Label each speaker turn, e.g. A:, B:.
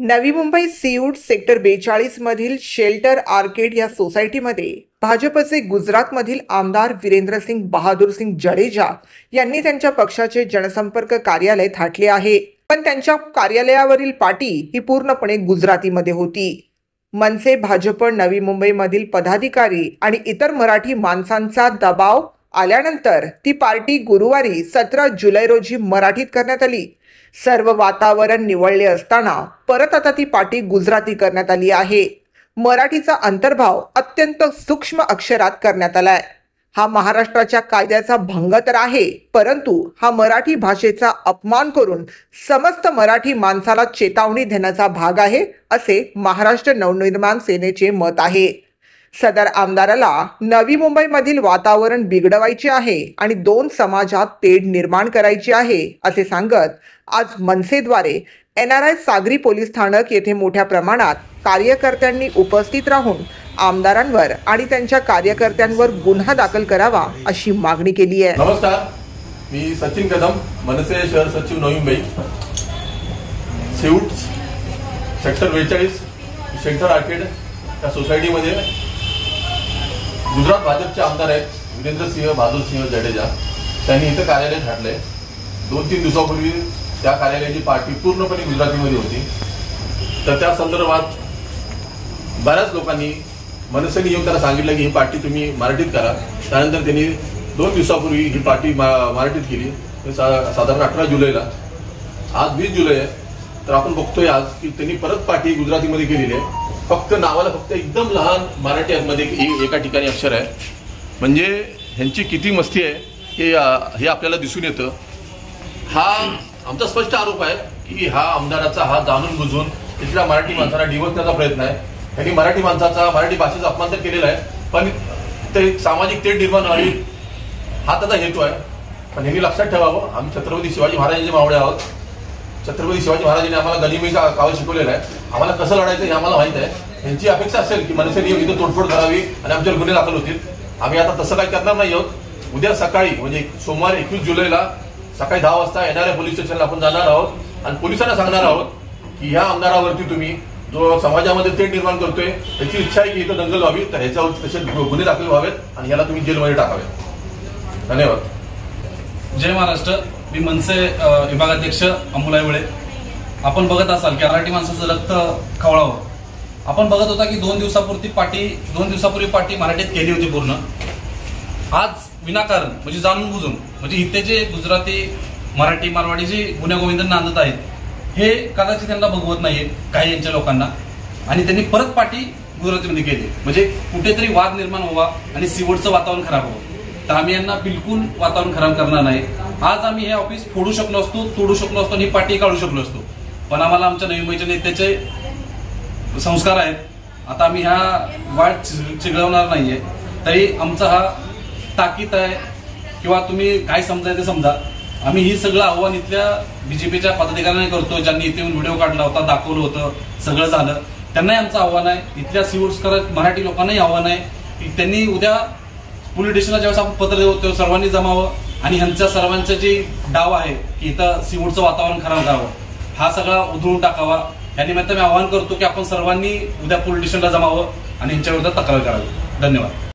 A: Navi Mumbai सीऊट sector 42 मधील shelter arcade या सोसायटीमध्ये भाजपचे गुजरातमधील आमदार वीरेंद्रसिंग बहादूरसिंग जडेजा यांनी त्यांच्या पक्षाचे जनसंपर्क कार्यालय थाटले आहे। पण त्यांच्या कार्यालयावरील पाटी ही पूर्णपणे गुजरातीमध्ये होती। मनसे भाजप नवी मुंबईमधील पदाधिकारी आणि इतर मराठी माणसांचा दबाव आल्यानंतर ती पार्टी गुरुवारी 17 जुलै रोजी मराठीत करण्यात आली। सर्व वातावरण निवळले असताना परत आता ती पाटी गुजराती करण्यात आली आहे। मराठीचा अंतर्भाव अत्यंत सूक्ष्म अक्षरात करण्यात आलाय। हा महाराष्ट्राच्या कायद्याचा भंग तर आहे, परंतु हा मराठी भाषेचा अपमान करून समस्त मराठी माणसाला चेतावणी देण्याचा भाग आहे, असे महाराष्ट्र नवनिर्माण सेनेचे मत आहे। सदर आमदाराला नवी मुंबईमधील वातावरण बिघडवायचे आहे आणि दोन समाजात तेढ निर्माण करायची आहे, असे सांगत आज मनसेद्वारे NRI सागरी पोलीस स्थानक येथे मोठ्या प्रमाणात कार्यकर्त्यांनी उपस्थित राहून आमदारांवर आणि त्यांच्या कार्यकर्त्यांवर गुन्हा दाखल करावा अशी मागणी केली आहे।
B: नमस्कार, मी सचिन कदम, मनसे शहर सचिव Navi Mumbai. सीऊट sector 42 shelter arcade या सोसायटीमध्ये गुजरात भाजपचे आमदार आहेत वीरेंद्रसिंह बहादूरसिंह जडेजा, त्यांनी इथं कार्यालय थाटले। 2-3 दिवसापूर्वी त्या कार्यालयाची पार्टी पूर्णपणे गुजरातीमध्ये होती। तर त्या संदर्भात बऱ्याच लोकांनी मनसेने येऊन त्याला सांगितलं की ही पार्टी तुम्ही मराठीत करा। त्यानंतर त्यांनी 2 दिवसापूर्वी ही पार्टी मराठीत केली, साधारण 18 जुलैला। आज 20 जुलै आहे, तर आपण बघतोय आज की त्यांनी परत पार्टी गुजरातीमध्ये केलेली आहे। फक्त नावाला फक्त एकदम लहान मराठीमध्ये एका ठिकाणी अक्षर आहे, म्हणजे ह्यांची किती मस्ती आहे हे आपल्याला दिसून येतं। हा आमचा स्पष्ट आरोप आहे की हा आमदाराचा हा जाणून बुजून इथल्या मराठी माणसाला डिवचण्याचा प्रयत्न आहे। त्यांनी मराठी माणसाचा, मराठी भाषेचा अपमान तर केलेला आहे, पण ते सामाजिक तेढ निर्माण व्हावी हा त्याचा हेतू आहे। पण ह्यांनी लक्षात ठेवावं, आम्ही छत्रपती शिवाजी महाराजांचे मावळे आहोत। छत्रपती शिवाजी महाराजांनी आम्हाला गनिमीचा काळ शिकवलेला आहे, आम्हाला कसं लढायचं हे आम्हाला माहित आहे। यांची अपेक्षा असेल की मनसेने इथं तोडफोड करावी आणि आमच्यावर गुन्हे दाखल होतील। आम्ही आता तसं काही करणार नाही आहोत। उद्या सकाळी म्हणजे सोमवार 21 जुलैला सकाळी 10 वाजता NRI पोलीस स्टेशनला आपण जाणार आहोत आणि पोलिसांना सांगणार आहोत की ह्या आमदारावरती तुम्ही जो समाजामध्ये तेढ निर्माण करतोय, त्याची इच्छा आहे की इथं दंगल व्हावी, तर ह्याच्यावर तसे गुन्हे दाखल व्हावेत आणि ह्याला तुम्ही जेलमध्ये टाकावे। धन्यवाद।
C: जय महाराष्ट्र। मी मनसे विभागाध्यक्ष अमोल आयवळे। आपण बघत असाल की मराठी माणसाचं रक्त खवळावं। आपण बघत होता की 2 दिवसापूर्वी पार्टी मराठीत केली होती पूर्ण। आज विनाकारण म्हणजे जाणून बुजून म्हणजे इथे जे गुजराती, मराठी, मारवाडी जे गुन्हेगोविंद नांदत आहेत, हे कदाचित त्यांना बघवत नाहीये काही यांच्या लोकांना, आणि त्यांनी परत पार्टी गुजरातीमध्ये केली म्हणजे कुठेतरी वाद निर्माण व्हावा आणि सीवूटचं वातावरण खराब व्हावं। तर आम्ही यांना बिलकुल वातावरण खराब करणार नाही। आज आम्ही हे ऑफिस फोडू शकलो असतो, तोडू शकलो असतो आणि ही पार्टी काढू शकलो असतो, पण आम्हाला आमच्या नवी मुंबईच्या नेत्याचे संस्कार आहेत। आता आम्ही ह्या वाद चिघळवणार नाहीये। तरी आमचा हा ताकीद आहे, किंवा तुम्ही काय समजायचं समजा। आम्ही ही सगळं आव्हान इथल्या BJPच्या पदाधिकाऱ्यांना करतो, ज्यांनी इथे येऊन व्हिडिओ काढला होता, दाखवलं होतं, सगळं झालं। त्यांनाही आमचं आव्हान आहे, इथल्या सीवूट्सकर मराठी लोकांनाही आव्हान आहे की त्यांनी उद्या पोलीस स्टेशनला ज्यावेळेस आपण पत्र देऊ तेव्हा सर्वांनी जमावं आणि ह्यांच्या सर्वांचं जे डाव आहे की इथं सीवूटचं वातावरण खराब करावं, हा सगळा उधळून टाकावा। या निमित्त मी आवाहन करतो की आपण सर्वांनी उद्या पोलीस स्टेशनला जमावं आणि यांच्या विरोधात तक्रार करावी। धन्यवाद।